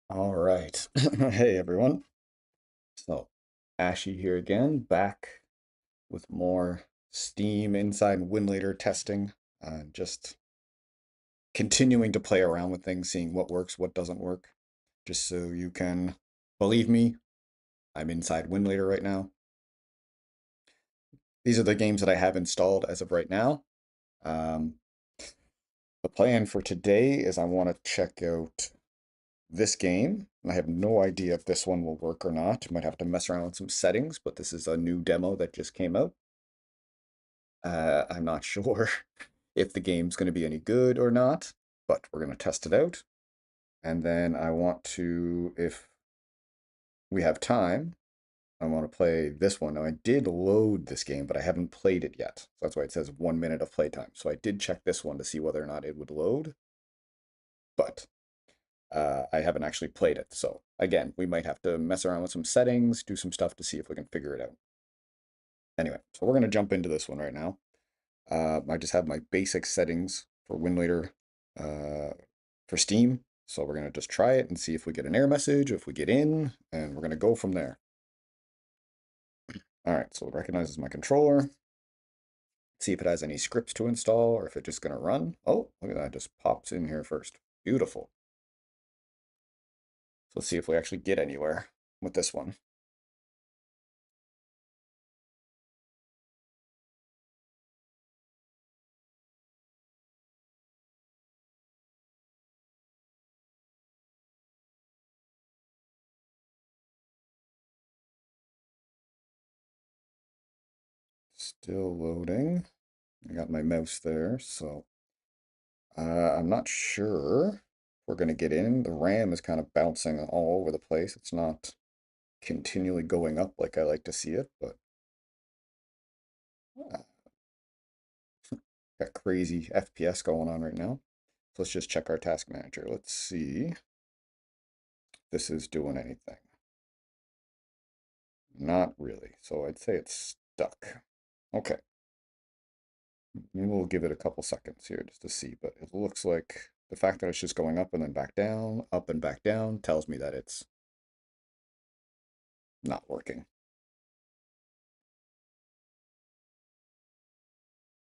All right. Hey everyone. So, Ashy here again, back with more Steam inside Winlator testing. Just continuing to play around with things, seeing what works, what doesn't work. Just so you can believe me, I'm inside Winlator right now. These are the games that I have installed as of right now. Um, the plan for today is I want to check out this game. I have no idea if this one will work or not. Might have to mess around with some settings, but this is a new demo that just came out. I'm not sure if the game's going to be any good or not, but we're going to test it out. And then I want to, if we have time, I want to play this one. Now, I did load this game, but I haven't played it yet. So that's why it says 1 minute of playtime. So I did check this one to see whether or not it would load, but I haven't actually played it. So again, we might have to mess around with some settings, do some stuff to see if we can figure it out. Anyway, so we're going to jump into this one right now. I just have my basic settings for Winlator for Steam. So we're going to just try it and see if we get an error message, if we get in, and we're going to go from there. All right, so it recognizes my controller. See if it has any scripts to install or if it's just going to run. Oh, look at that, it just pops in here first. Beautiful. So let's see if we actually get anywhere with this one. Still loading. I got my mouse there, so I'm not sure we're going to get in. The RAM is kind of bouncing all over the place. It's not continually going up like I like to see it, but uh, got crazy FPS going on right now. So let's just check our task manager. Let's see if this is doing anything. Not really. So I'd say it's stuck. Okay. Maybe we'll give it a couple seconds here just to see, but it looks like the fact that it's just going up and then back down, up and back down, tells me that it's not working.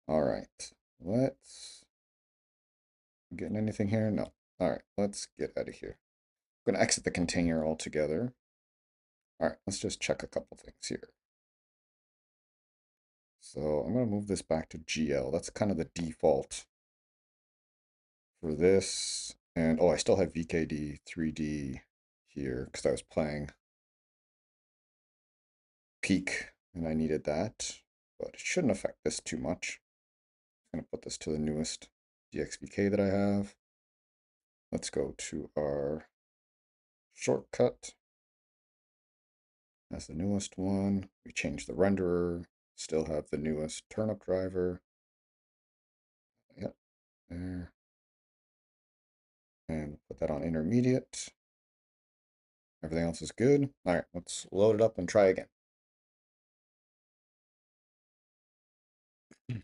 All right, let's getting anything here? No. All right, let's get out of here. I'm gonna exit the container altogether. All right, let's just check a couple things here. So I'm gonna move this back to GL. That's kind of the default for this. And oh, I still have VKD 3D here because I was playing Peak and I needed that, but it shouldn't affect this too much. I'm gonna put this to the newest DXVK that I have. Let's go to our shortcut. That's the newest one. We changed the renderer. Still have the newest turnip driver. Yep, there. And put that on intermediate. Everything else is good. All right, let's load it up and try again. So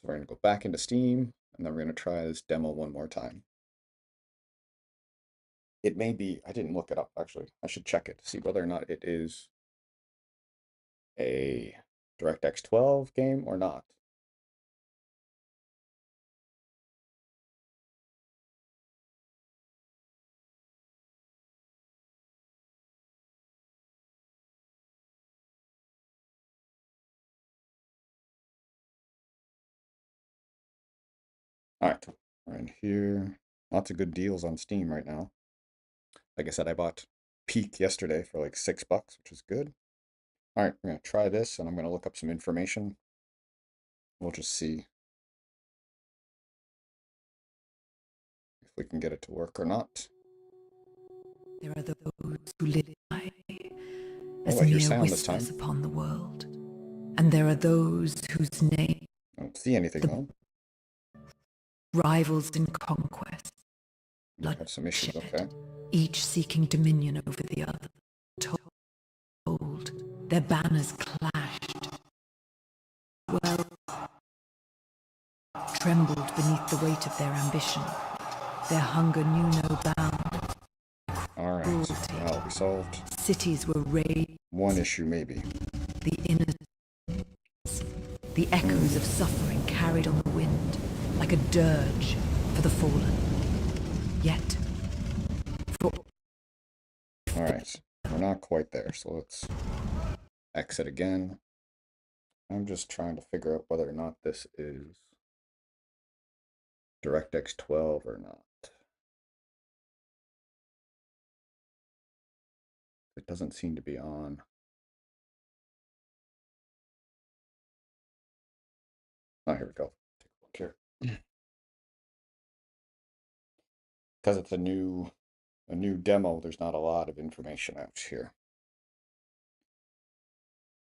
we're gonna go back into Steam, and then we're gonna try this demo one more time. It may be, I didn't look it up actually. I should check it to see whether or not it is a DirectX 12 game or not. All right, we're in here. Lots of good deals on Steam right now. Like I said, I bought Peak yesterday for like $6, which is good. All right, we're gonna try this and I'm gonna look up some information. We'll just see if we can get it to work or not. There are those who live as Oh, I hear mere sound this whispers time. upon the world, and there are those whose name I don't see anything the though. rivals in conquest, Might have some issues, bloodshed, okay. each seeking dominion over the other. Told, their banners clashed. Wealth trembled beneath the weight of their ambition. Their hunger knew no bounds. solved Cities were razed, one issue, maybe. the inner, the echoes of suffering carried on the wind, like a dirge for the fallen. Yet, for Alright, we're not quite there, so let's exit again. I'm just trying to figure out whether or not this is DirectX 12 or not. It doesn't seem to be on. Oh, here we go. Take a look here. Because it's a new demo, there's not a lot of information out here.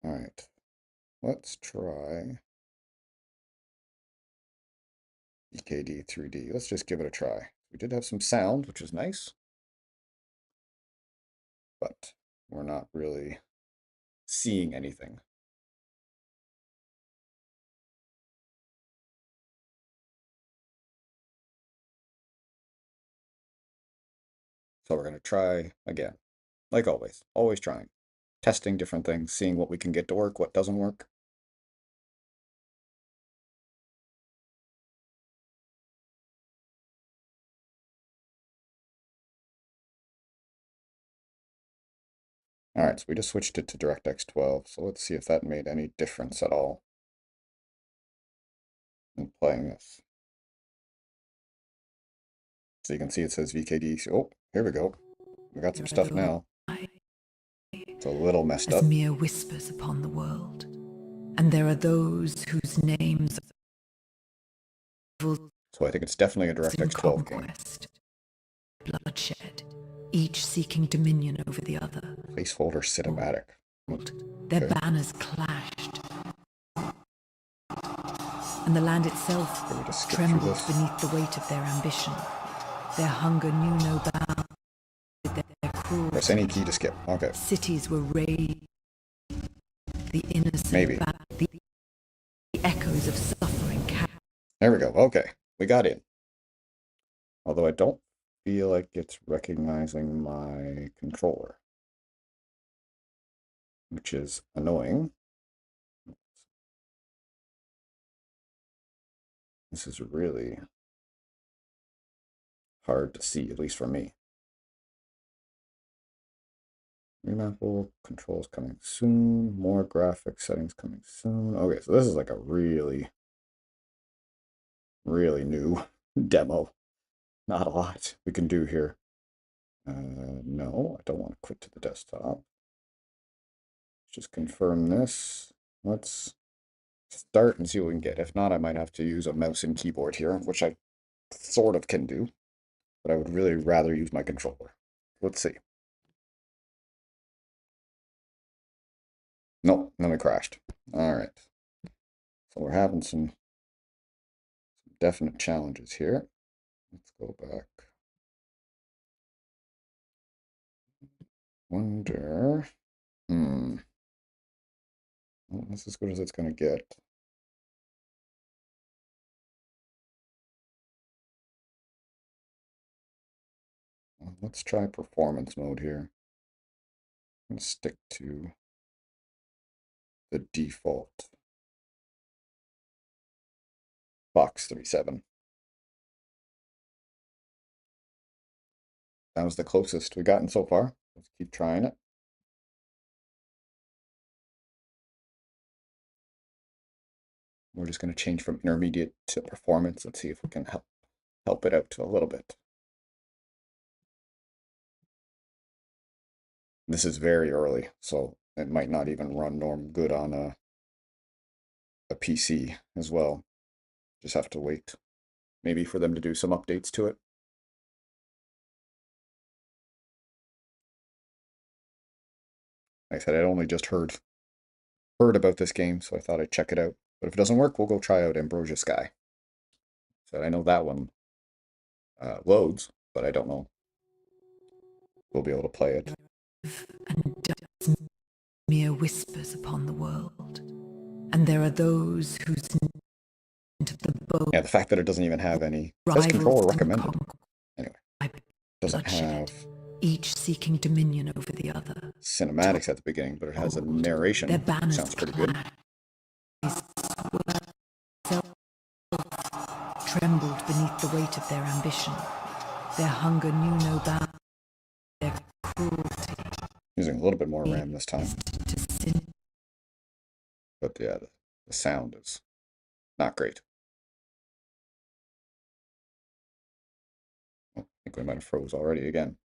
All right, let's try EKD 3D. Let's just give it a try. We did have some sound, which is nice, but we're not really seeing anything. So we're going to try again, like always trying, testing different things, seeing what we can get to work, what doesn't work. All right, so we just switched it to DirectX 12, so let's see if that made any difference at all in playing this. So you can see it says VKD. Oh, here we go. We got some stuff now. It's a little messed as up. mere whispers upon the world, and there are those whose names are So I think it's definitely a DirectX 12 game. conquest, bloodshed, each seeking dominion over the other. Placeholder cinematic. Their Okay. banners clashed, and the land itself Can we just skip through trembled this? beneath the weight of their ambition. Their hunger knew no bounds. Their cruelty. Press any key to skip. Okay. Cities were razed. The innocent, Maybe. The echoes of suffering. There we go. Okay. We got in. Although I don't feel like it's recognizing my controller, which is annoying. This is really hard to see, at least for me. Remapable controls coming soon. More graphics settings coming soon. Okay, so this is like a really new demo. Not a lot we can do here. No, I don't want to quit to the desktop. Just confirm this. Let's start and see what we can get. If not, I might have to use a mouse and keyboard here, which I sort of can do, but I would really rather use my controller. Let's see. Nope, then we crashed. All right. So we're having some definite challenges here. Let's go back. Wonder. Well, that's as good as it's going to get. Let's try performance mode here. I'm going to stick to the default box 37. That was the closest we've gotten so far. Let's keep trying it. We're just going to change from intermediate to performance. Let's see if we can help it out a little bit. This is very early, so it might not even run good on a PC as well. Just have to wait, maybe for them to do some updates to it. Like I said, I only just heard about this game, so I thought I'd check it out. But if it doesn't work, we'll go try out Ambrosia Sky. So I know that one loads, but I don't know we'll be able to play it. And dust mere whispers upon the world, and there are those whose into the bow. Yeah, the fact that it doesn't even have any. It says controller recommended. Anyway, doesn't have each seeking dominion over the other. Cinematics at the beginning, but it has a Their narration. banners Sounds pretty good. Trembled beneath the weight of their ambition. Their hunger knew no bounds. Their cruelty Using a little bit more RAM this time. to sin. But yeah, the sound is not great. I think we might have froze already again.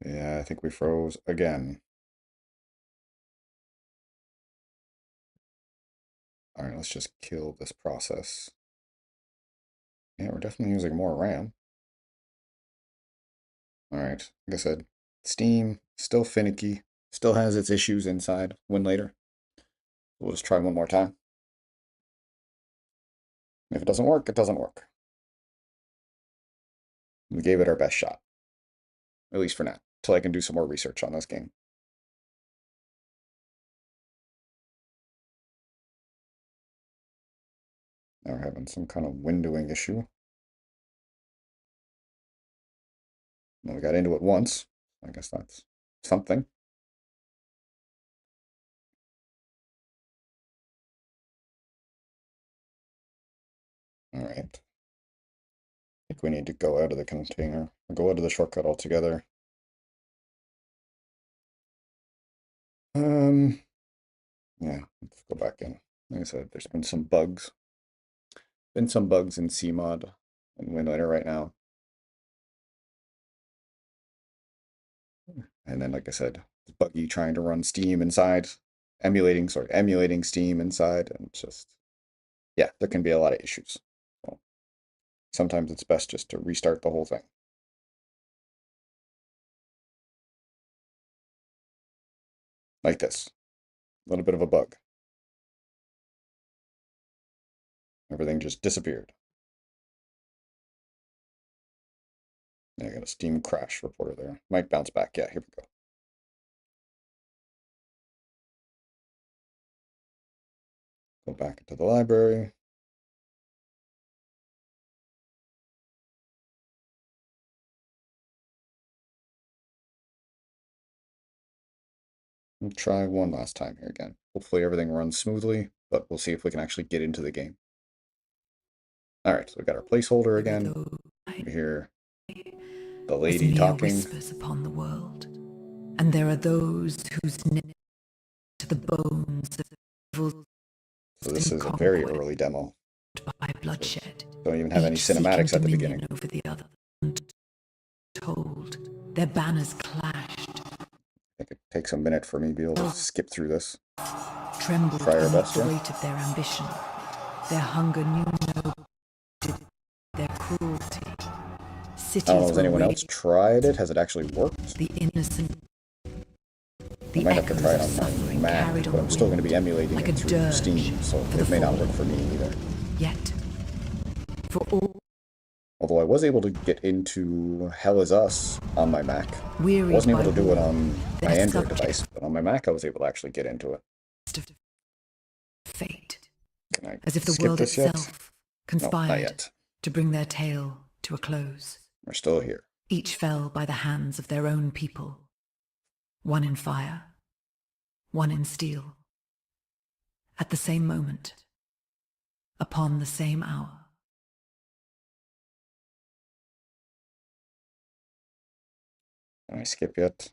Yeah, I think we froze again. All right, let's just kill this process. Yeah, we're definitely using more RAM. All right, like I said, Steam, still finicky, still has its issues inside Winlator. We'll just try one more time. If it doesn't work, it doesn't work. We gave it our best shot. At least for now, till I can do some more research on this game. Now we're having some kind of windowing issue. Well, we got into it once. I guess that's something. All right. I think we need to go out of the container. Go out of the shortcut altogether. Yeah, let's go back in. Like I said, there's been some bugs. Been some bugs in Cmod and Winlator right now. And then, like I said, it's buggy trying to run Steam inside, emulating Steam inside, and just, yeah, there can be a lot of issues. So sometimes it's best just to restart the whole thing. Like this. A little bit of a bug. Everything just disappeared. Yeah, I got a Steam crash reporter there. Might bounce back. Yeah, here we go. Go back into the library. We'll try one last time here again. Hopefully everything runs smoothly, but we'll see if we can actually get into the game. All right, so we got our placeholder again. We hear the lady talking. Whispers upon the world, and there are those whose knit to the bones of So this is a very early demo. by bloodshed. Don't even have any cinematics at the beginning. Over the other, and told their banners clashed. I think it takes a minute for me to be able to skip through this. Trembled Try our beneath best the here. weight of their ambition. Their hunger knew no their cruelty. I don't know, has anyone else tried it? Has it actually worked? The innocent. I might have to try it on my Mac, but I'm still going to be emulating it through Steam, so it may not work for me either. Yet, for all. Although I was able to get into Hell Is Us on my Mac. I wasn't able to do it on my Android device, but on my Mac I was able to actually get into it. Fate. Can I as if the skip world this yet? itself No, not conspired yet. to bring their tale to a close. We're still here. Each fell by the hands of their own people. One in fire, one in steel. At the same moment, upon the same hour. Can I skip yet?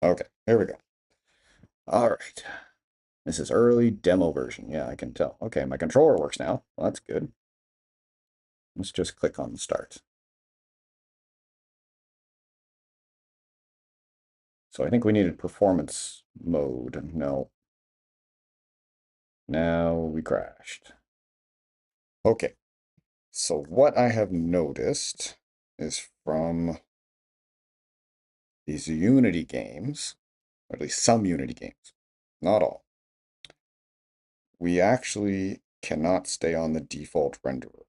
Okay, here we go. All right. This is early demo version. Yeah, I can tell. Okay, my controller works now. Well, that's good. Let's just click on start. So I think we needed performance mode. No. Now we crashed. Okay. So what I have noticed is from these Unity games, or at least some Unity games, not all, we actually cannot stay on the default renderer.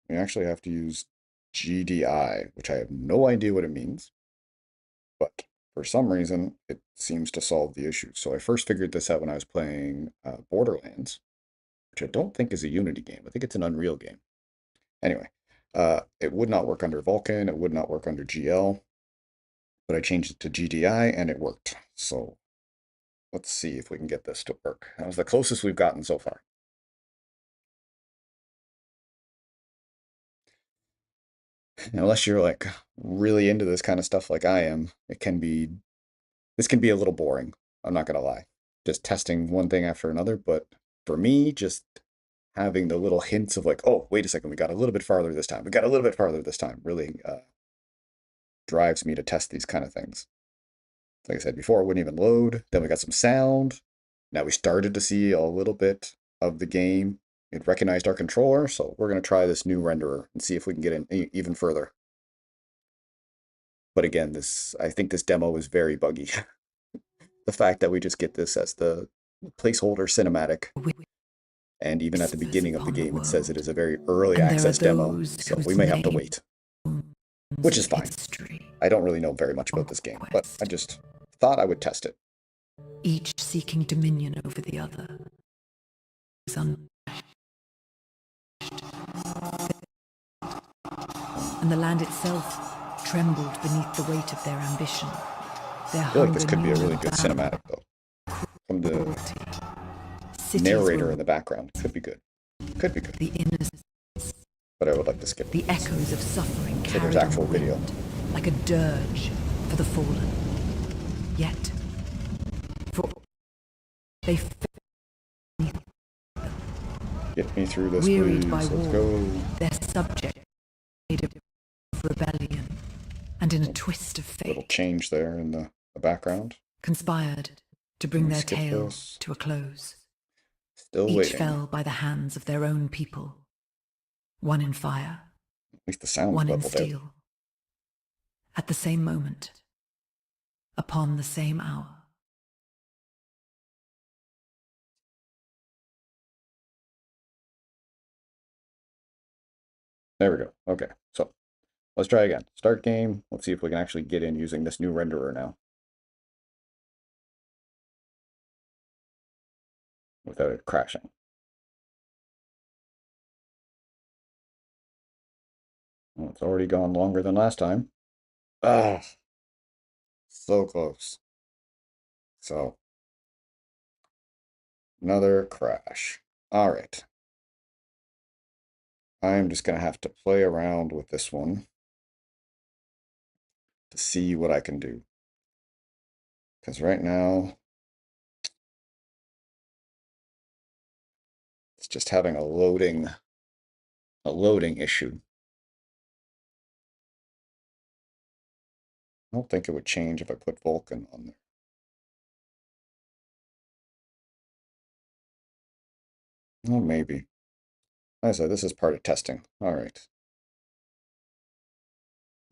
We actually have to use GDI, which I have no idea what it means, but for some reason it seems to solve the issue. So I first figured this out when I was playing Borderlands, which I don't think is a Unity game. I think it's an Unreal game. Anyway, it would not work under Vulkan. It would not work under GL, but I changed it to GDI and it worked. So let's see if we can get this to work. That was the closest we've gotten so far. Unless you're like really into this kind of stuff like I am, this can be a little boring. I'm not gonna lie. Just testing one thing after another, but for me, just having the little hints of like, oh, wait a second, we got a little bit farther this time. We got a little bit farther this time. Really drives me to test these kind of things. Like I said before, it wouldn't even load. Then we got some sound. Now we started to see a little bit of the game. It recognized our controller, so we're going to try this new renderer and see if we can get in even further. But again, I think this demo is very buggy. The fact that we just get this as the placeholder cinematic, and even at the beginning of the game, it says it is a very early access demo, so we may have to wait, which is fine. I don't really know very much about this game, but I just thought I would test it. Each seeking dominion over the other. And the land itself trembled beneath the weight of their ambition. I feel like this could be a really good cinematic, though. From the narrator in the background. Could be good. Could be good. The innocence. But I would like to skip the echoes of suffering so there's actual video. Like a dirge for the fallen. Yet, for they get me through this, wearied please. By Let's war, go. Their subject made of rebellion, and in a twist of fate, Little change there in the background. Conspired to bring their tale to a close. Still Each waiting. fell by the hands of their own people. One in fire, at least the sound one in leveled steel. out. At the same moment, upon the same hour. There we go. Okay, so let's try again. Start game. Let's see if we can actually get in using this new renderer now. Without it crashing. Well, it's already gone longer than last time. Ah, so close. So, another crash. All right. I'm just going to have to play around with this one to see what I can do. Because right now, it's just having a loading issue. I don't think it would change if I put Vulkan on there. Oh, maybe. As I said, this is part of testing. All right.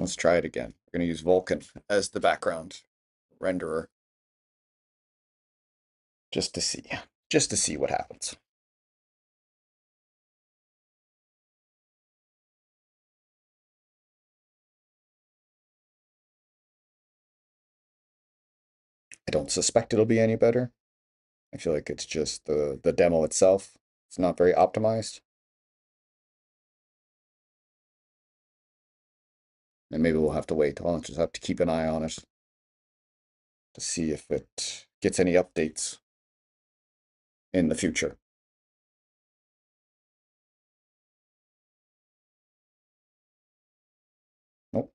Let's try it again. We're going to use Vulkan as the background renderer. Just to see what happens. I don't suspect it'll be any better. I feel like it's just the demo itself. It's not very optimized. And maybe we'll have to wait. I'll just have to keep an eye on it to see if it gets any updates in the future. Nope.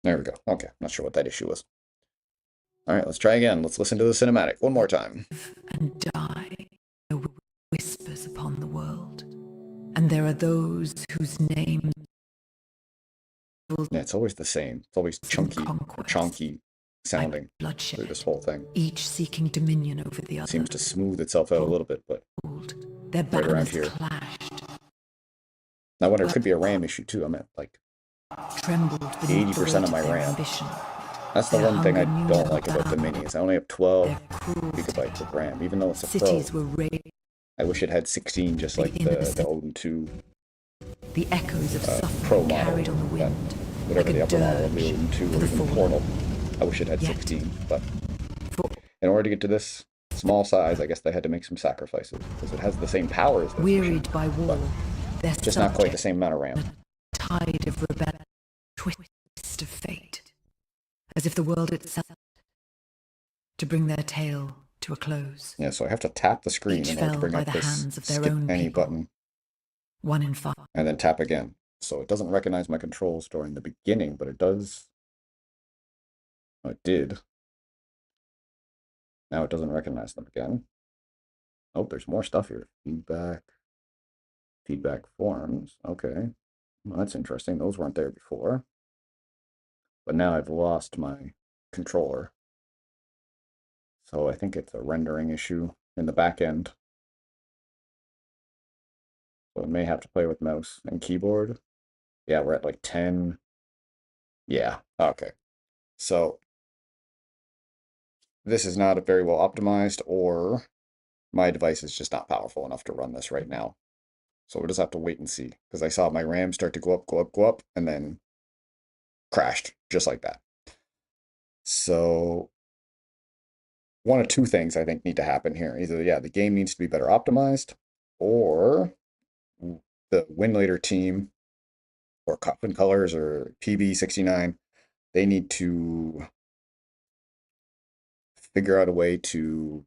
There we go. Okay, not sure what that issue was. All right, let's try again. Let's listen to the cinematic one more time. And die, whispers upon the world, and there are those whose names. Yeah, it's always the same. It's always chunky sounding through this whole thing. Each seeking dominion over the other. Seems to smooth itself out a little bit, but their right around here. Clashed. I wonder, it could be a RAM issue too. I'm at like 80% of my RAM. Ambition. That's the Their one thing hunger I knew don't no like about the bounds. minis. I only have Their 12 cruelty. gigabytes of RAM, even though it's a Pro. Cities were razed. I wish it had 16, just The like the innocent. Odin 2 The echoes of Pro suffering model, carried on the that wind, like whatever a the upper model of the dirge Odin 2 for or the even fallen. Portal. I wish it had Yet, 16, but for in order to get to this small size, I guess they had to make some sacrifices because it has the same power as this machine, wearied by war, but their just not quite the subject, same amount of RAM. a tide of rebellion, twist of fate, as if the world itself to bring their tale to a close. Yeah, so I have to tap the screen Each in order to fell bring by up the this hands of their skip own any people, button 1 in 5. and then tap again. So it doesn't recognize my controls during the beginning, but it does. Oh, it did. Now it doesn't recognize them again. Oh, there's more stuff here. Feedback forms. Okay. Well, that's interesting. Those weren't there before. But now I've lost my controller. So I think it's a rendering issue in the back end. So I may have to play with mouse and keyboard. Yeah, we're at like 10. Yeah, okay. So this is not very well optimized, or my device is just not powerful enough to run this right now. So we'll just have to wait and see, because I saw my RAM start to go up, go up, go up, and then crashed just like that. So one of two things I think need to happen here. Either, yeah, the game needs to be better optimized, or the Winlator team or Coffin Colors or PB69, they need to figure out a way to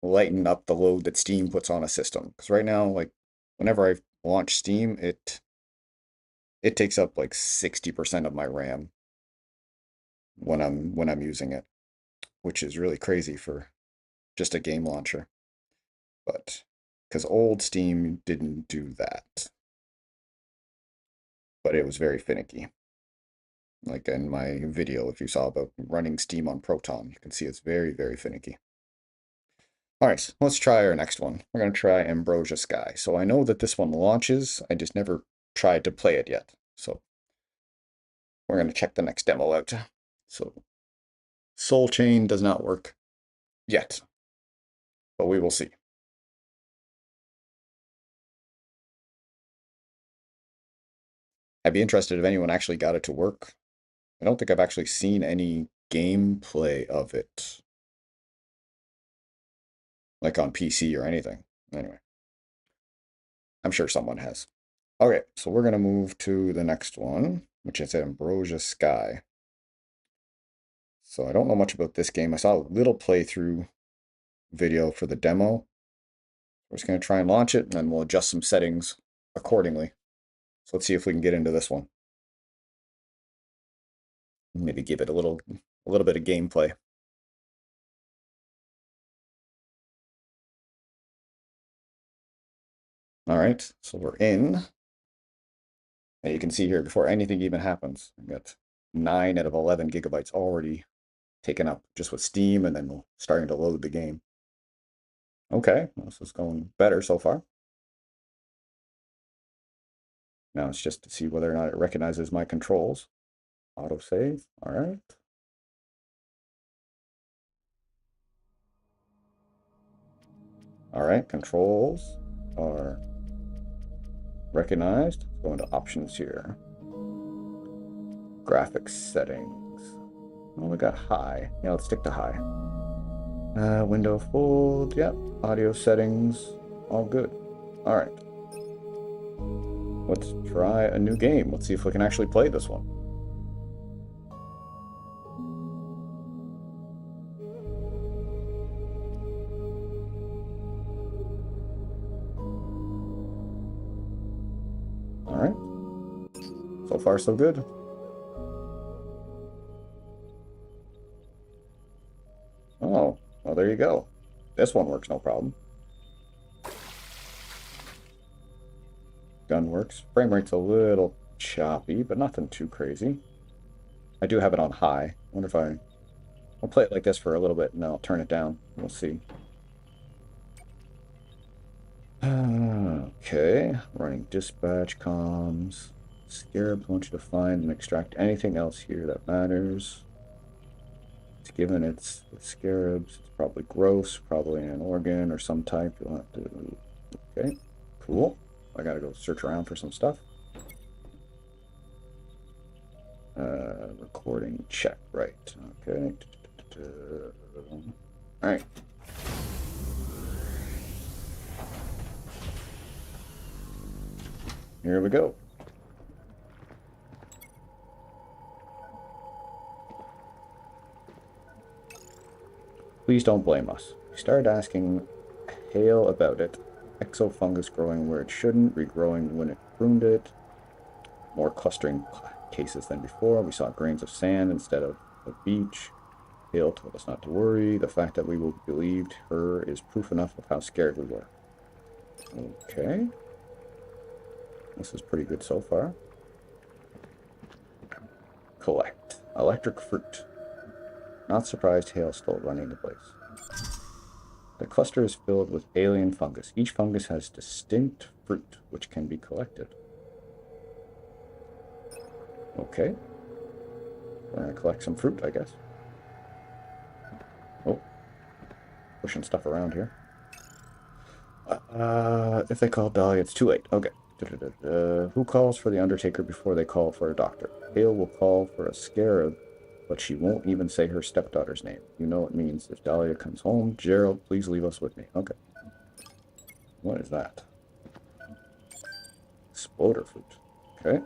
lighten up the load that Steam puts on a system. Because right now, like whenever I launch Steam, it takes up like 60% of my RAM when I'm using it, which is really crazy for just a game launcher. But because old Steam didn't do that, but it was very finicky. Like in my video, if you saw about running Steam on Proton, you can see it's very, very finicky. All right, let's try our next one. We're going to try Ambrosia Sky. So I know that this one launches. I just never tried to play it yet. So we're going to check the next demo out. So Soul Chain does not work yet, but we will see. I'd be interested if anyone actually got it to work. I don't think I've actually seen any gameplay of it, like on PC or anything. Anyway, I'm sure someone has. Okay, so we're going to move to the next one, which is Ambrosia Sky. So I don't know much about this game. I saw a little playthrough video for the demo. We're just going to try and launch it, and then we'll adjust some settings accordingly. So let's see if we can get into this one. Maybe give it a little bit of gameplay. All right, so we're in. And you can see here, before anything even happens, I got 9 out of 11 gigabytes already taken up just with Steam, and then starting to load the game. Okay, this is going better so far. Now it's just to see whether or not it recognizes my controls. Autosave, all right. All right, controls are recognized. Let's go into options here. Graphics settings. Oh, we got high. Yeah, let's stick to high. Window fold, yep. Audio settings, all good. All right. Let's try a new game. Let's see if we can actually play this one. All right. So far, so good. Oh, well, there you go. This one works no problem. Gun works. Frame rate's a little choppy, but nothing too crazy. I do have it on high. I wonder if I'll play it like this for a little bit and then I'll turn it down. We'll see. Okay, running dispatch comms. Scarabs want you to find and extract anything else here that matters. It's given it's with scarabs. It's probably gross, probably an organ or some type. You'll have to. Okay, cool. I gotta go search around for some stuff. Recording check, right. Okay. Alright. Here we go. Please don't blame us. We started asking Hale about it. Exofungus growing where it shouldn't, regrowing when it pruned it. More clustering cases than before. We saw grains of sand instead of a beach. Hale told us not to worry. The fact that we believed her is proof enough of how scared we were. Okay. This is pretty good so far. Collect. Electric fruit. Not surprised Hale's still running the place. The cluster is filled with alien fungus. Each fungus has distinct fruit, which can be collected. Okay. We're gonna collect some fruit, I guess. Oh. Pushing stuff around here. If they call Dahlia, it's too late. Okay. Who calls for the Undertaker before they call for a doctor? Hale will call for a scarab, but she won't even say her stepdaughter's name. You know it means if Dahlia comes home, Gerald, please leave us with me. Okay. What is that? Exploder fruit. Okay.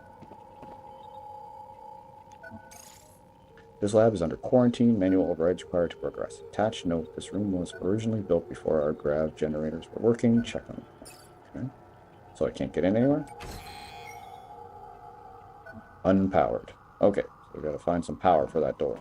This lab is under quarantine. Manual overrides required to progress. Attached note, this room was originally built before our grav generators were working. Check on it. Okay. So I can't get in anywhere? Unpowered. Okay, so we gotta find some power for that door.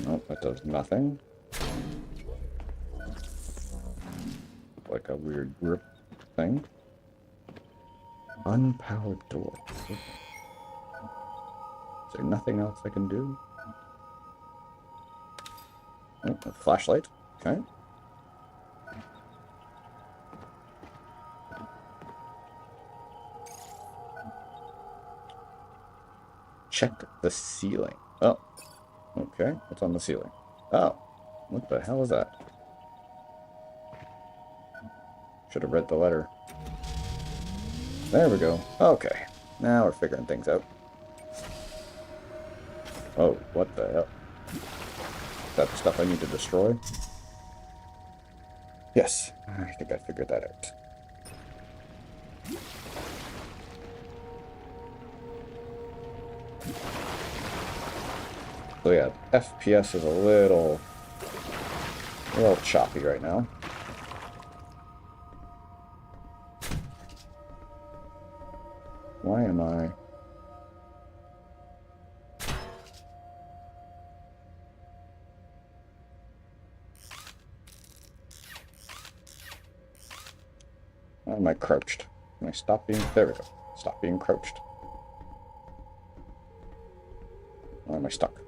Nope, that does nothing. Like a weird grip thing. Unpowered door. Is there nothing else I can do? Oh, a flashlight. Okay. Check the ceiling. Oh, okay. What's on the ceiling? Oh, what the hell is that? Should have read the letter. There we go. Okay. Now we're figuring things out. Oh, what the hell? Is that the stuff I need to destroy? Yes, I think I figured that out. So yeah, FPS is a little choppy right now. Why am I? Why am I crouched? Can I stop being... There we go. Stop being crouched. Why am I stuck?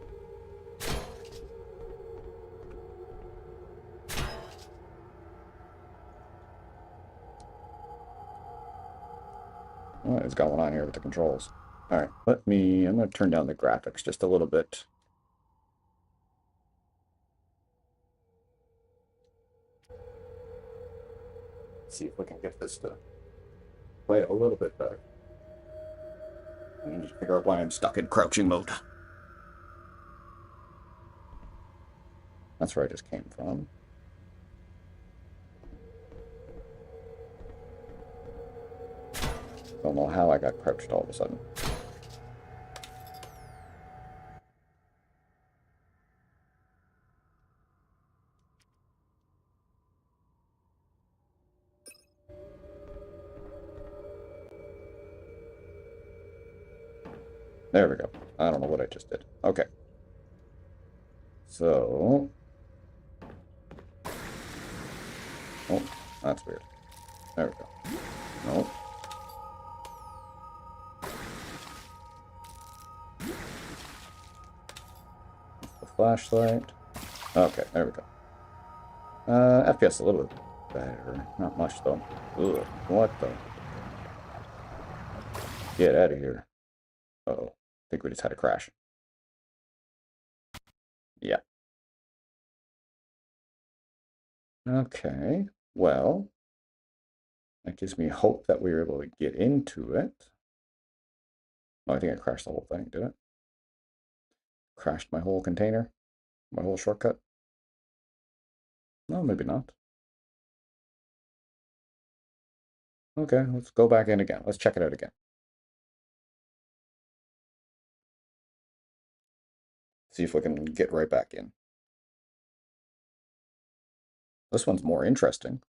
What is going on here with the controls? Alright, I'm going to turn down the graphics just a little bit. See if we can get this to play a little bit better. I need to figure out why I'm stuck in crouching mode. That's where I just came from. Don't know how I got crouched all of a sudden. There we go. I don't know what I just did. Okay. So... Oh, that's weird. There we go. Nope. The flashlight. Okay, there we go. FPS a little bit better. Not much, though. Ugh, what the? Get out of here. Uh-oh. I think we just had a crash. Yeah. Okay. Well, that gives me hope that we were able to get into it. Oh, I think I crashed the whole thing, did it? Crashed my whole container? My whole shortcut? No, maybe not. Okay, let's go back in again. Let's check it out again. See if we can get right back in. This one's more interesting.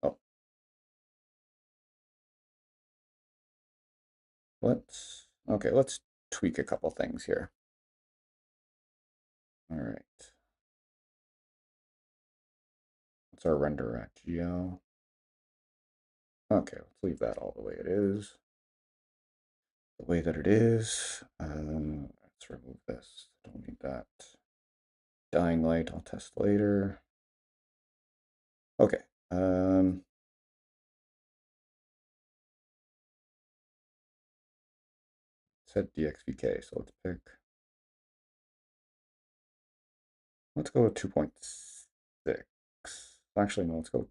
Oh, let's tweak a couple things here. All right. What's our render at? Geo. Okay, let's leave that all the way it is. The way that it is. Let's remove this. Don't need that. Dying light, I'll test later. Okay. Set DXVK, so let's pick. Let's go with 2.6. Actually, no, let's go with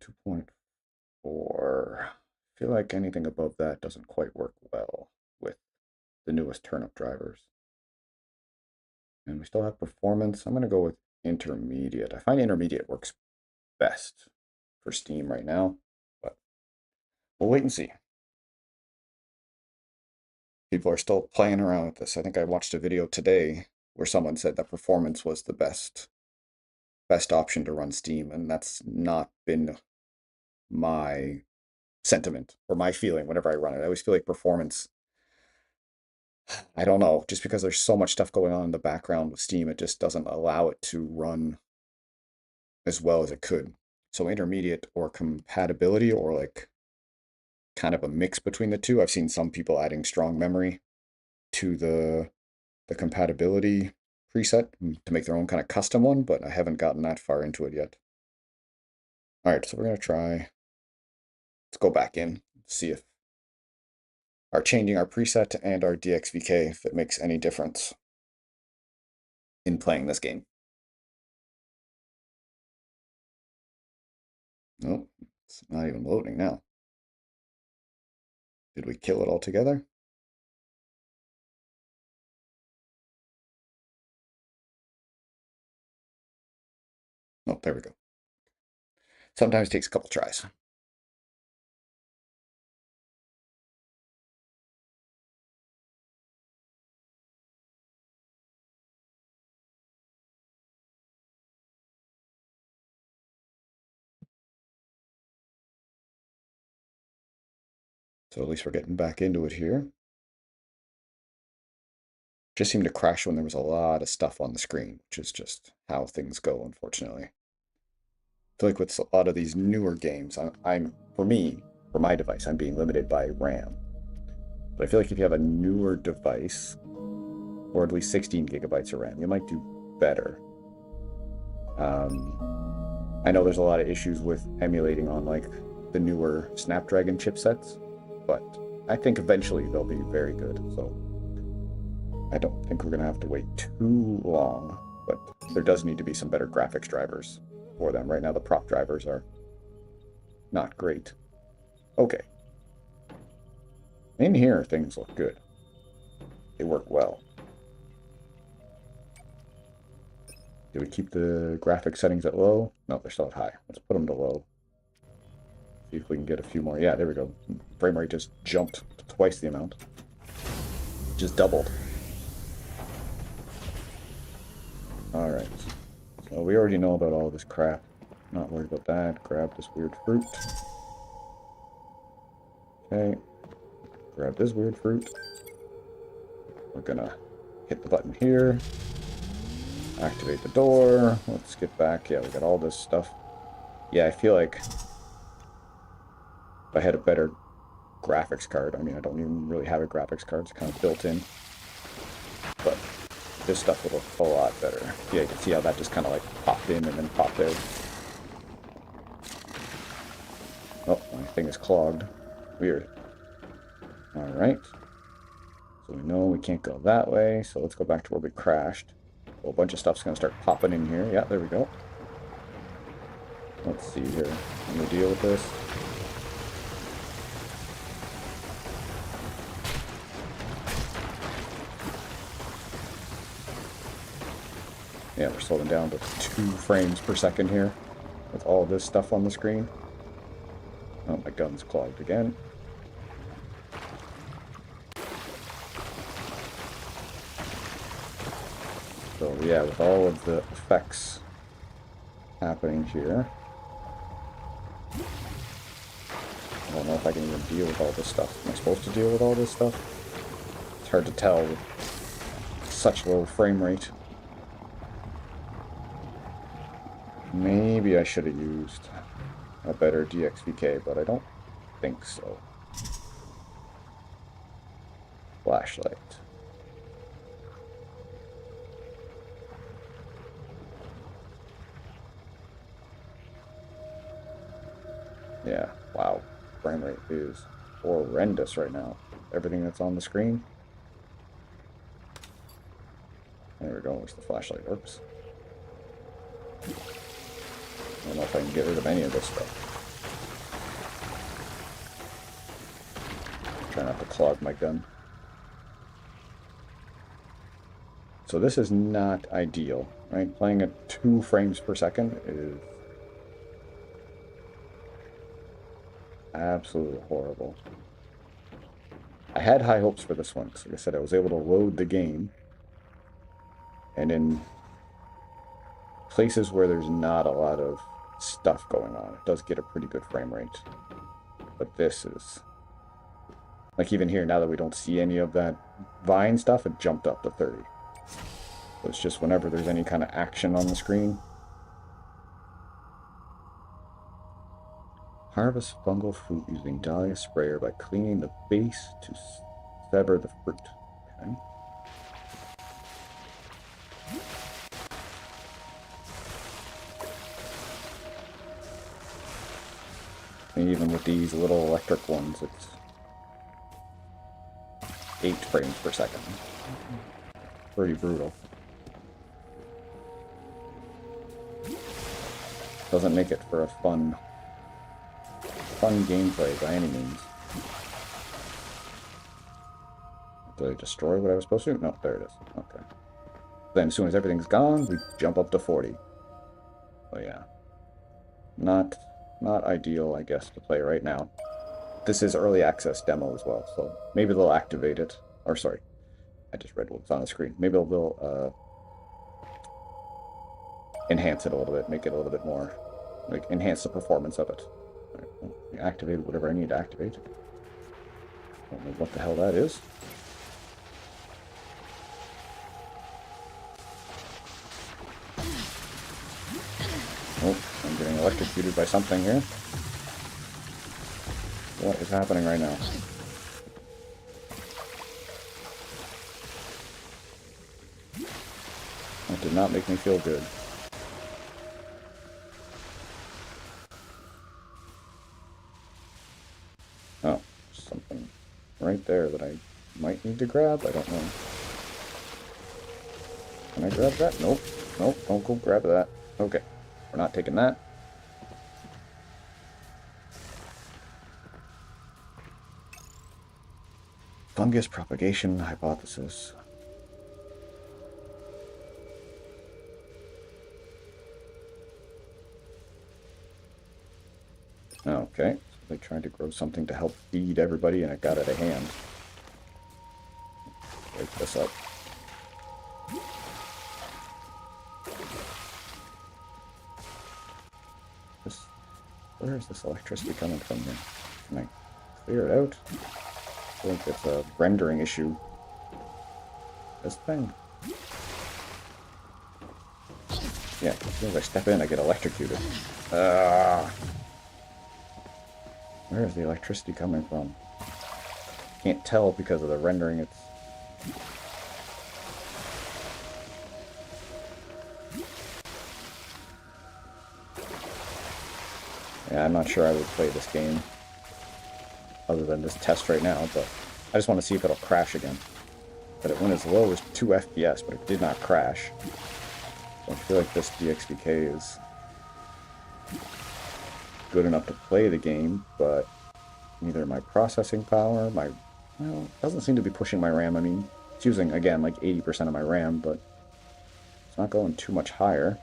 2.4. I feel like anything above that doesn't quite work well with the newest turnip drivers. And we still have performance. I'm going to go with intermediate. I find intermediate works best for Steam right now, but we'll wait and see. People are still playing around with this. I think I watched a video today where someone said that performance was the best option to run Steam, and that's not been my sentiment or my feeling whenever I run it. I always feel like performance, I don't know, just because there's so much stuff going on in the background with Steam, it just doesn't allow it to run as well as it could. So intermediate or compatibility or like kind of a mix between the two. I've seen some people adding strong memory to the compatibility preset to make their own kind of custom one, but I haven't gotten that far into it yet. All right, so we're gonna try. Let's go back in, see if our changing our preset and our DXVK, if it makes any difference in playing this game. Nope, it's not even loading now. Did we kill it altogether? Oh, there we go. Sometimes it takes a couple tries. So at least we're getting back into it here. Just seemed to crash when there was a lot of stuff on the screen, which is just how things go, unfortunately. I feel like with a lot of these newer games, for me, for my device, I'm being limited by RAM. But I feel like if you have a newer device, or at least 16 gigabytes of RAM, you might do better. I know there's a lot of issues with emulating on like the newer Snapdragon chipsets, but I think eventually they'll be very good. So I don't think we're going to have to wait too long, but there does need to be some better graphics drivers for them. Right now, the prop drivers are not great. Okay. In here, things look good. They work well. Do we keep the graphic settings at low? No, they're still at high. Let's put them to low. See if we can get a few more. Yeah, there we go. Frame rate just jumped to twice the amount. Just doubled. All right. So we already know about all this crap. Not worried about that. Grab this weird fruit. Okay. Grab this weird fruit. We're gonna hit the button here, activate the door. Let's get back. Yeah, we got all this stuff. Yeah, I feel like if I had a better graphics card, I mean, I don't even really have a graphics card, it's kind of built in, but this stuff will look a lot better. Yeah, you can see how that just kind of like popped in and then popped out. Oh, my thing is clogged. Weird. Alright. So we know we can't go that way, so let's go back to where we crashed. A whole bunch of stuff's going to start popping in here. Yeah, there we go. Let's see here. I'm going to deal with this. Yeah, we're slowing down to 2 frames per second here with all this stuff on the screen. Oh, my gun's clogged again. So yeah, with all of the effects happening here, I don't know if I can even deal with all this stuff. Am I supposed to deal with all this stuff? It's hard to tell with such low frame rate. Maybe I should have used a better DXVK, but I don't think so. Flashlight. Yeah, wow. Frame rate is horrendous right now. Everything that's on the screen. There we go, where's the flashlight? Oops. I don't know if I can get rid of any of this stuff. Try not to clog my gun. So this is not ideal, right? Playing at 2 frames per second is absolutely horrible. I had high hopes for this one, because like I said, I was able to load the game, and in places where there's not a lot of stuff going on, it does get a pretty good frame rate. But this is... like even here, now that we don't see any of that vine stuff, it jumped up to 30. So it's just whenever there's any kind of action on the screen. Harvest fungal fruit using dahlia sprayer by cleaning the base to sever the fruit. Okay. And even with these little electric ones, it's 8 frames per second. Pretty brutal. Doesn't make it for a fun gameplay by any means. Did I destroy what I was supposed to? No, there it is. Okay. Then as soon as everything's gone, we jump up to 40. So yeah. Not ideal, I guess, to play right now. This is early access demo as well, so maybe they'll activate it. Or sorry, I just read what's on the screen. Maybe they'll enhance it a little bit, make it a little bit more, like, enhance the performance of it. All right, well, activate whatever I need to activate. Don't know what the hell that is. Oh, I'm getting electrocuted by something here. What is happening right now? That did not make me feel good. Oh, something right there that I might need to grab. I don't know. Can I grab that? Nope. Nope, don't go grab that. Okay, we're not taking that. Fungus propagation hypothesis. Okay, so they tried to grow something to help feed everybody and it got out of hand. Break this up. Where is this electricity coming from here? Can I clear it out? I think it's a rendering issue. This thing. Yeah, as soon as I step in, I get electrocuted. Where is the electricity coming from? Can't tell because of the rendering. It's... Yeah, I'm not sure I would play this game other than this test right now, but I just want to see if it'll crash again. But it went as low as 2 FPS, but it did not crash. So I feel like this DXVK is good enough to play the game, but either my processing power, well, it doesn't seem to be pushing my RAM. I mean, it's using, again, like 80% of my RAM, but it's not going too much higher.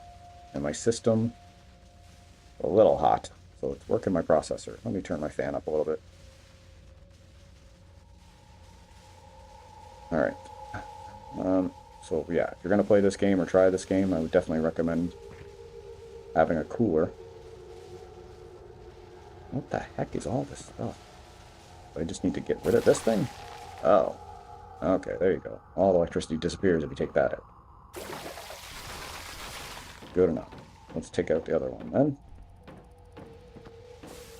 And my system, a little hot, so it's working my processor. Let me turn my fan up a little bit. All right. So yeah, if you're gonna play this game or try this game, I would definitely recommend having a cooler. What the heck is all this stuff? I just need to get rid of this thing? Oh. Okay, there you go. All the electricity disappears if you take that out. Good enough. Let's take out the other one then.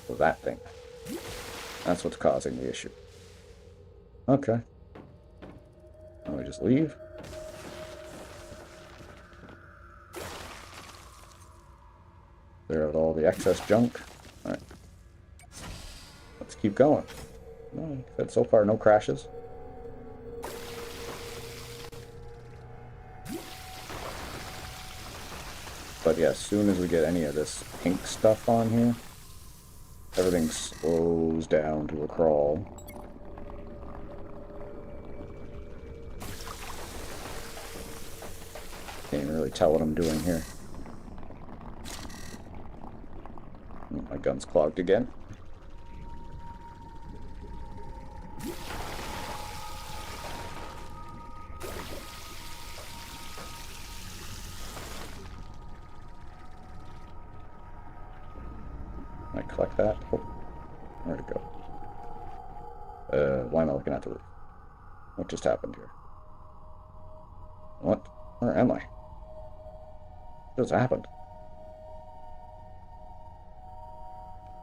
So that thing. That's what's causing the issue. Okay. Let me just leave. Clear out all the excess junk. Alright. Let's keep going. Well, so far, no crashes. But yeah, as soon as we get any of this pink stuff on here, everything slows down to a crawl. Can't even really tell what I'm doing here. My gun's clogged again. Can I collect that? Oh, where'd it go? Why am I looking at the roof? What just happened here? What? Where am I? What just happened?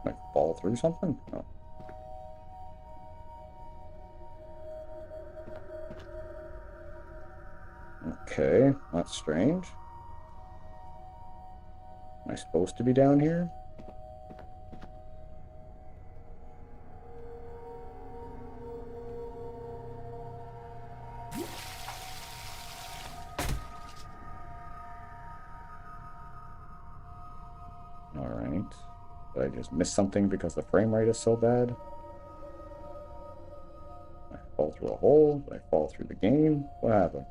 Did I fall through something? Oh. Okay, that's strange. Am I supposed to be down here? Alright. Did I just miss something because the frame rate is so bad? Did I fall through a hole? Did I fall through the game? What happened?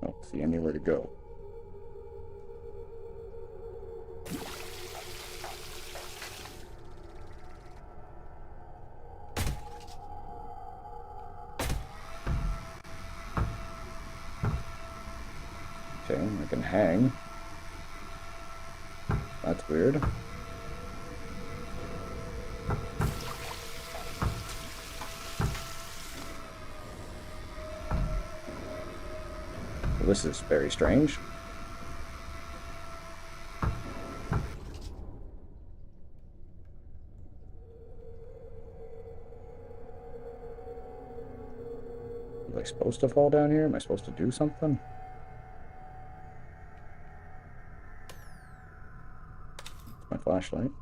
I don't see anywhere to go. Okay, I can hang. That's weird. Well, this is very strange. Was I supposed to fall down here? Am I supposed to do something? My flashlight.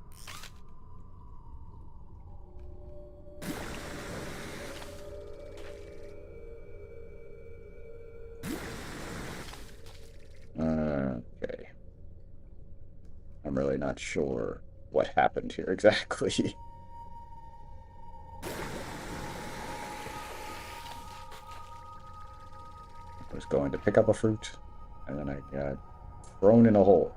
Okay. I'm really not sure what happened here exactly. I was going to pick up a fruit, and then I got thrown in a hole.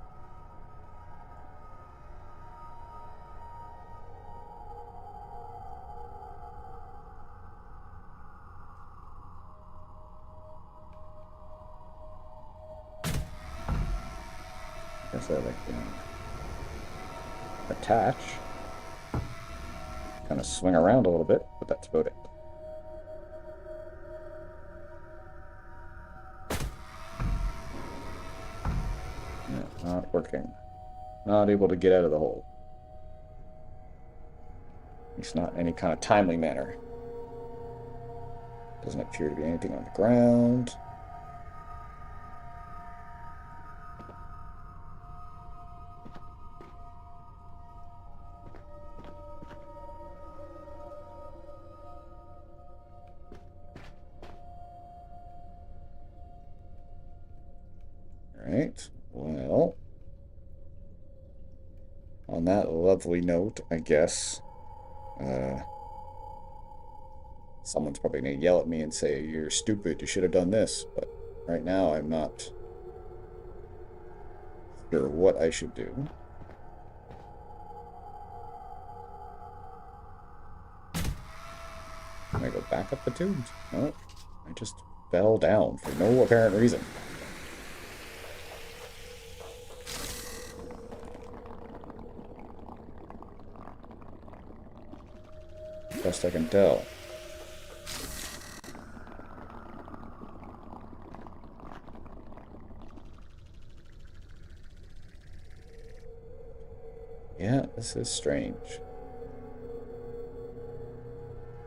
that I can attach. Kind of swing around a little bit, but that's about it. Yeah, not working. Not able to get out of the hole. At least not in any kind of timely manner. Doesn't appear to be anything on the ground. All right, well, on that lovely note, I guess, someone's probably going to yell at me and say, "You're stupid, you should have done this," but right now I'm not sure what I should do. Can I go back up the tubes? No, I just fell down for no apparent reason. Best I can tell. Yeah, this is strange.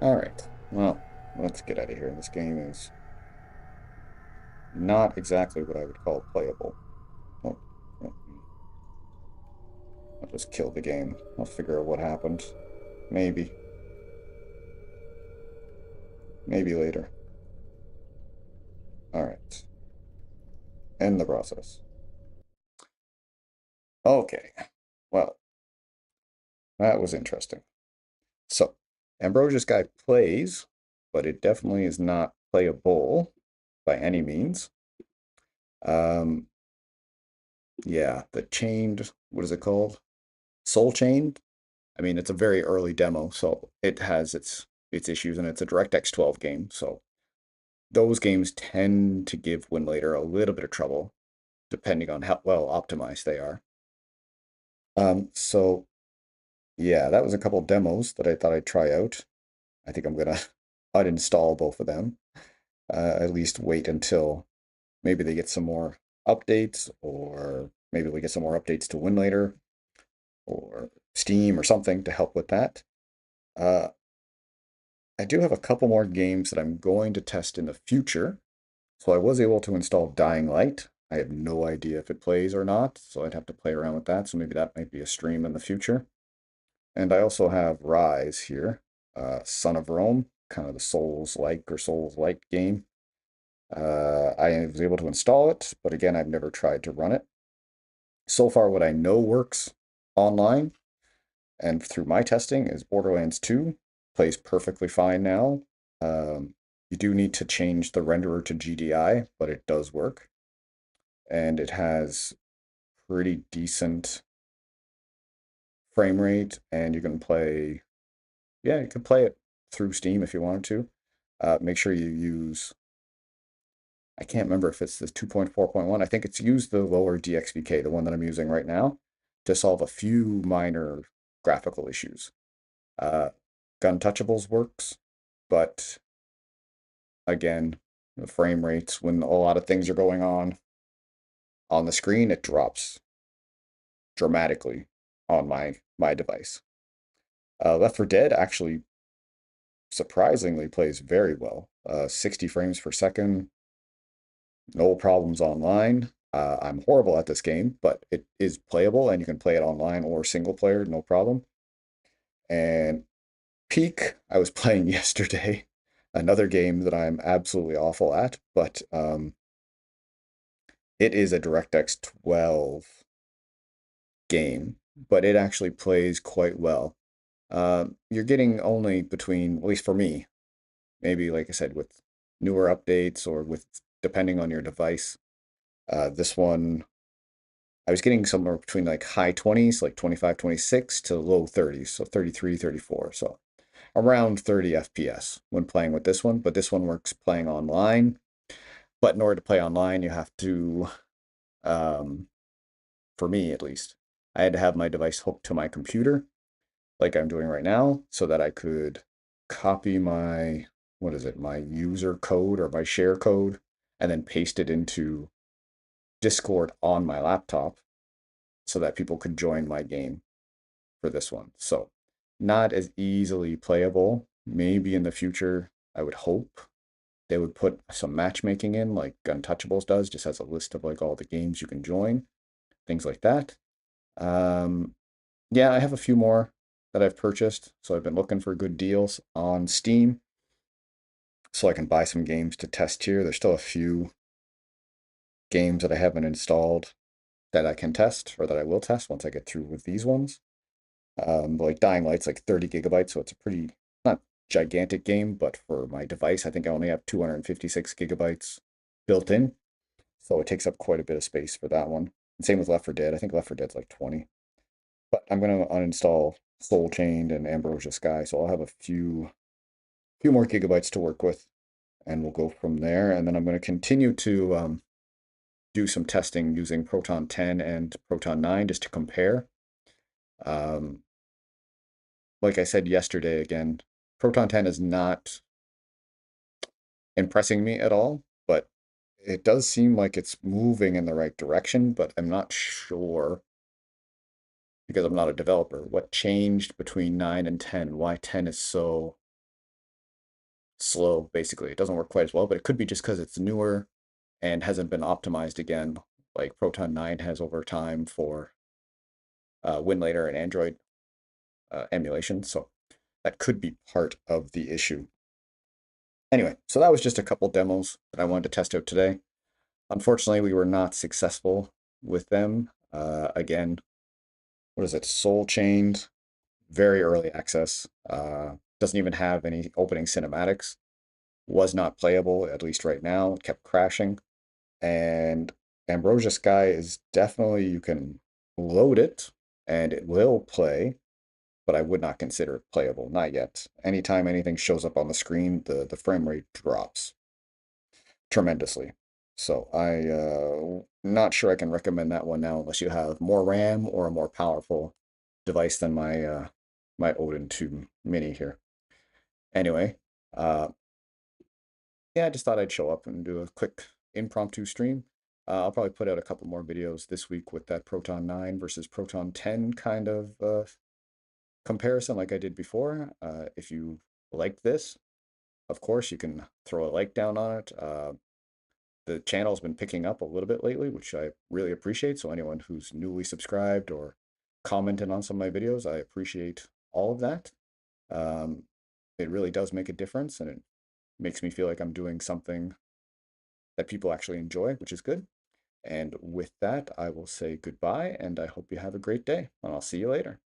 Alright, well, let's get out of here. This game is not exactly what I would call playable. Oh, I'll just kill the game. I'll figure out what happened. Maybe. Maybe later. Alright. End the process. Okay. Well, that was interesting. So, Ambrosia's guy plays, but it definitely is not playable by any means. Um, yeah, the chained, what is it called? Soul Chained? I mean, it's a very early demo, so it has its issues, and it's a DirectX 12 game, so those games tend to give Winlator a little bit of trouble, depending on how well optimized they are. So yeah, that was a couple demos that I thought I'd try out. I think I'm gonna uninstall both of them. At least wait until maybe they get some more updates, or maybe we get some more updates to Winlator or Steam or something to help with that. Uh, I do have a couple more games that I'm going to test in the future. So I was able to install Dying Light. I have no idea if it plays or not, so I'd have to play around with that. So maybe that might be a stream in the future. And I also have Rise here, Son of Rome, kind of the Souls-like or Souls-like game. I was able to install it, but again, I've never tried to run it. So far, what I know works online and through my testing is Borderlands 2 plays perfectly fine now. You do need to change the renderer to GDI, but it does work. And it has pretty decent frame rate, and you can play, yeah, you can play it through Steam if you wanted to. Make sure you use, I can't remember if it's this 2.4.1. I think it's used the lower DXVK, the one that I'm using right now, to solve a few minor graphical issues. Gun Touchables works, but again, the frame rates, when a lot of things are going on the screen, it drops dramatically on my device. Left 4 Dead actually surprisingly plays very well. 60 frames per second, no problems online. I'm horrible at this game, but it is playable and you can play it online or single player, no problem. And Peak, I was playing yesterday, another game that I'm absolutely awful at, but it is a DirectX 12 game, but it actually plays quite well. You're getting only between, at least for me, maybe like I said, with newer updates or with depending on your device. This one, I was getting somewhere between like high 20s, like 25, 26 to low 30s, so 33, 34. So around 30 FPS when playing with this one, but this one works playing online. But in order to play online, you have to um, for me at least. I had to have my device hooked to my computer, like I'm doing right now, so that I could copy my, what is it, my user code or my share code, and then paste it into Discord on my laptop so that people could join my game for this one. So, not as easily playable. Maybe in the future, I would hope they would put some matchmaking in, like Untouchables does, just has a list of like all the games you can join, things like that. Um, yeah, I have a few more that I've purchased, so I've been looking for good deals on Steam so I can buy some games to test here. There's still a few games that I haven't installed that I can test or that I will test once I get through with these ones. Like Dying Light's like 30 gigabytes, so it's a pretty not gigantic game, but for my device, I think I only have 256 gigabytes built in, so it takes up quite a bit of space for that one. And same with Left 4 Dead. I think Left 4 Dead's like 20. But I'm gonna uninstall Soul Chained and Ambrosia Sky, so I'll have a few more gigabytes to work with, and we'll go from there. And then I'm going to continue to do some testing using Proton 10 and Proton 9 just to compare. Um, like I said yesterday, again, Proton 10 is not impressing me at all, but it does seem like it's moving in the right direction, but I'm not sure because I'm not a developer what changed between 9 and 10, why 10 is so slow, basically. It doesn't work quite as well, but it could be just because it's newer and hasn't been optimized again, like Proton 9 has over time for Winlator and Android emulation. So that could be part of the issue. Anyway, so that was just a couple demos that I wanted to test out today. Unfortunately, we were not successful with them. Again, what is it? Soul Chained, very early access. Doesn't even have any opening cinematics. Was not playable, at least right now. It kept crashing. And Ambrosia Sky is definitely, you can load it and it will play, but I would not consider it playable, not yet. Anytime anything shows up on the screen, the frame rate drops tremendously. So not sure I can recommend that one now unless you have more RAM or a more powerful device than my Odin 2 Mini here. Anyway, uh, yeah, I just thought I'd show up and do a quick impromptu stream. I'll probably put out a couple more videos this week with that Proton 9 versus Proton 10 kind of comparison like I did before. If you like this, of course, you can throw a like down on it. The channel's been picking up a little bit lately, which I really appreciate. So anyone who's newly subscribed or commented on some of my videos, I appreciate all of that. Um, it really does make a difference, and it makes me feel like I'm doing something that people actually enjoy, which is good. And with that, I will say goodbye, and I hope you have a great day, and I'll see you later.